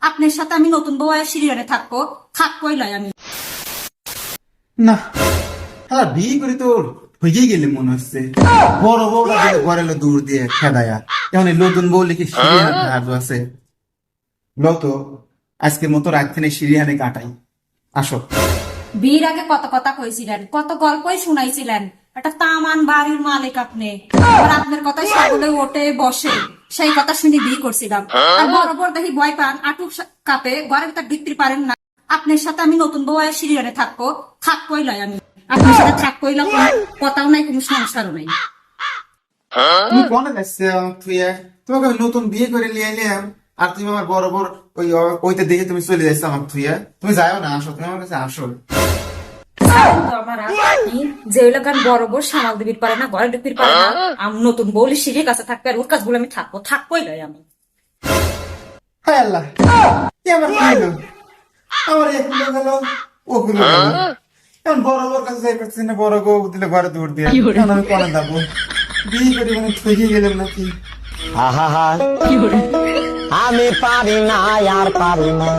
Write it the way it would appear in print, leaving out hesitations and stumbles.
আপনার সাথে আমি নতুন বউ আর সিরিয়ালে থাকবোই লয় আমি। না হ্যাঁ বিয়ে করে তো হয়েই গেলে মনে হচ্ছে। বড় বউটা দিলে ঘরে এলো দূর দিয়ে খেদায়া, এখন এই নতুন বউ লিখে সিরিয়াল আছে। লো তো আজকের মতো রাতখানে সিরিয়ালে কাটাই, আসো। বিয়ের আগে কত কথা কইছিলেন, কত গল্পই শুনাইছিলেন, একটা তামান বাড়ির মালিক আপনি। আর আপনার কথা সকলে ওঠে বসে, সেই কথা শুনে বিয়ে করছিলাম। আর বড় বড় দেখি ভয় পান, আটু কাপে ঘরের ভিতর ঢুকতে পারেন না। আপনার সাথে আমি নতুন বউ আর সিরিয়ালে থাকবোই লয় আমি। আপনার সাথে থাকবোই লয়, কথাও নাই, কোনো সংসারও নাই। তুমি কোনে যাচ্ছে তুই? তোমাকে আমি নতুন বিয়ে করে নিয়ে এলাম, আর তুমি আমার বড় বড় ওইটা দেখে তুমি চলে যাচ্ছ আমার তুই। তুমি যাও না, আসো, তুমি আমার কাছে আসো। যে গান বড় বড় সামাল দিবির পারে না, ঘরে ঢুকতে পারে না, আমি নতুন বউলি সিঁড়ির কাছে থাকবে, আর ওর কাছে বলে আমি থাকবোই লয় আমি। হায় আল্লাহ, কি আমার কি হলো? আমার এগুলো গেল, ওগুলো গেল। এখন বড় বড় কাছে যাই পারছি না, বড় বউ দিলে ঘরে দৌড় দিয়ে। এখন আমি কোনে যাবো? বিয়ে করে মানে ঠকে গেলাম নাকি? আহা আমি পারি না আর পারি না।